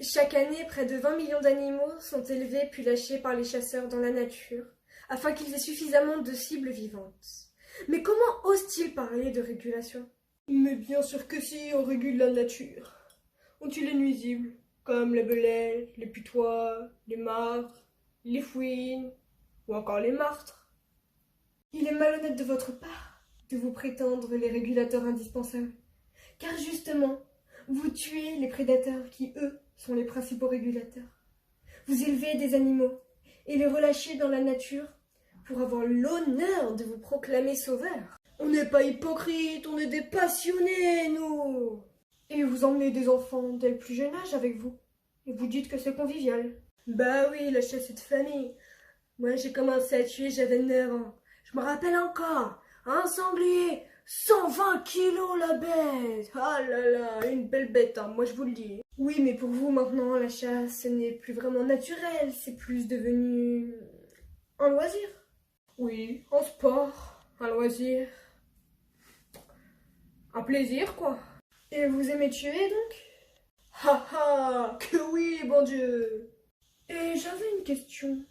Chaque année, près de 20 millions d'animaux sont élevés puis lâchés par les chasseurs dans la nature, afin qu'ils aient suffisamment de cibles vivantes. Mais comment osent-ils parler de régulation? Mais bien sûr que si, on régule la nature. On tue les nuisibles, comme les belets, les putois, les martres, les fouines, ou encore les martres. Il est malhonnête de votre part de vous prétendre les régulateurs indispensables, car justement, vous tuez les prédateurs qui, eux, sont les principaux régulateurs. Vous élevez des animaux et les relâchez dans la nature pour avoir l'honneur de vous proclamer sauveurs. On n'est pas hypocrite, on est des passionnés, nous. Et vous emmenez des enfants dès le plus jeune âge avec vous. Et vous dites que c'est convivial. Bah oui, la chasse est de famille. Moi, j'ai commencé à tuer, j'avais 9 ans. Je me rappelle encore, un sanglier, 120 kilos la bête. Ah là là, une belle bête, hein, moi je vous le dis. Oui, mais pour vous maintenant, la chasse, ce n'est plus vraiment naturel, c'est plus devenu un loisir. Oui, un sport, un loisir, un plaisir, quoi. Et vous aimez tuer donc? Ha ha, que oui, bon Dieu. Et j'avais une question.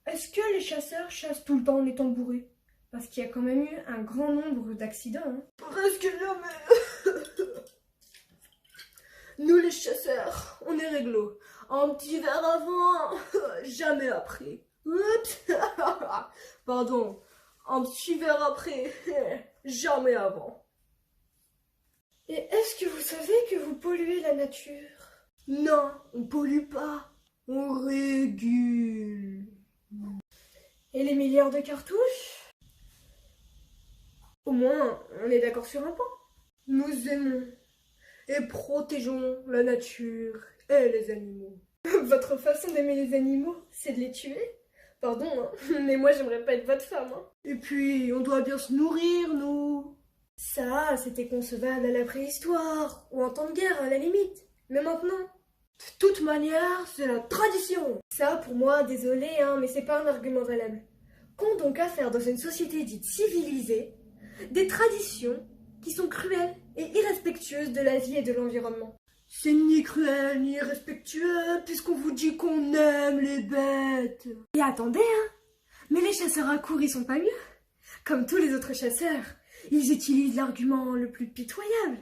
Est-ce que les chasseurs chassent tout le temps en étant bourrés? Parce qu'il y a quand même eu un grand nombre d'accidents. Hein. Presque jamais. Nous les chasseurs, on est réglo. Un petit verre avant, jamais après. Oups. Pardon, un petit verre après, jamais avant. Et est-ce que vous savez que vous polluez la nature? Non, on pollue pas, on régule. Et les milliards de cartouches? Au moins, on est d'accord sur un point. Nous aimons et protégeons la nature et les animaux. Votre façon d'aimer les animaux, c'est de les tuer? Pardon, hein, mais moi j'aimerais pas être votre femme. Hein. Et puis, on doit bien se nourrir, nous. Ça, c'était concevable à la préhistoire, ou en temps de guerre à la limite. Mais maintenant, de toute manière, c'est la tradition. Ça, pour moi, désolé, hein, mais c'est pas un argument valable. Qu'ont donc à faire dans une société dite civilisée des traditions qui sont cruelles et irrespectueuses de la vie et de l'environnement? C'est ni cruel ni irrespectueux, puisqu'on vous dit qu'on aime les bêtes. Et attendez, hein, mais les chasseurs à courre, ils sont pas mieux. Comme tous les autres chasseurs, ils utilisent l'argument le plus pitoyable.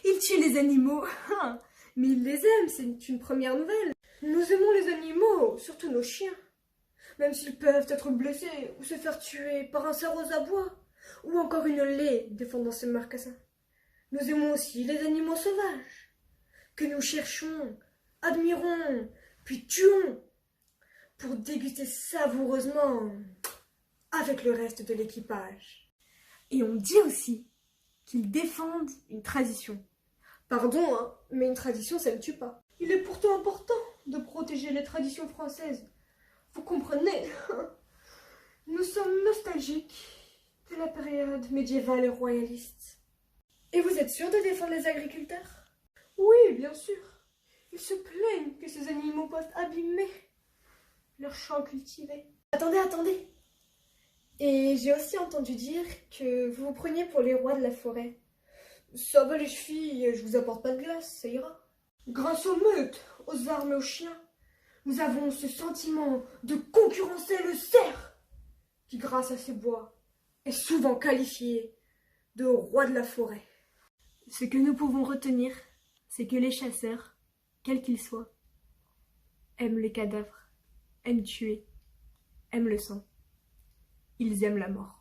Ils tuent les animaux, mais ils les aiment, c'est une première nouvelle. Nous aimons les animaux, surtout nos chiens. Même s'ils peuvent être blessés ou se faire tuer par un cerf aux abois, ou encore une laie défendant ses marcassins. Nous aimons aussi les animaux sauvages, que nous cherchons, admirons, puis tuons, pour déguster savoureusement avec le reste de l'équipage. Et on dit aussi qu'ils défendent une tradition. Pardon, hein, mais une tradition, ça ne tue pas. Il est pourtant important de protéger les traditions françaises. Vous comprenez? Nous sommes nostalgiques de la période médiévale et royaliste. Et vous êtes sûr de défendre les agriculteurs? Oui, bien sûr. Ils se plaignent que ces animaux peuvent abîmer leurs champs cultivés. Attendez. Et j'ai aussi entendu dire que vous vous preniez pour les rois de la forêt. Ça va les filles, je vous apporte pas de glace, ça ira. Grâce aux meutes, aux armes et aux chiens, nous avons ce sentiment de concurrencer le cerf, qui grâce à ses bois est souvent qualifié de roi de la forêt. Ce que nous pouvons retenir, c'est que les chasseurs, quels qu'ils soient, aiment les cadavres, aiment tuer, aiment le sang. Ils aiment la mort.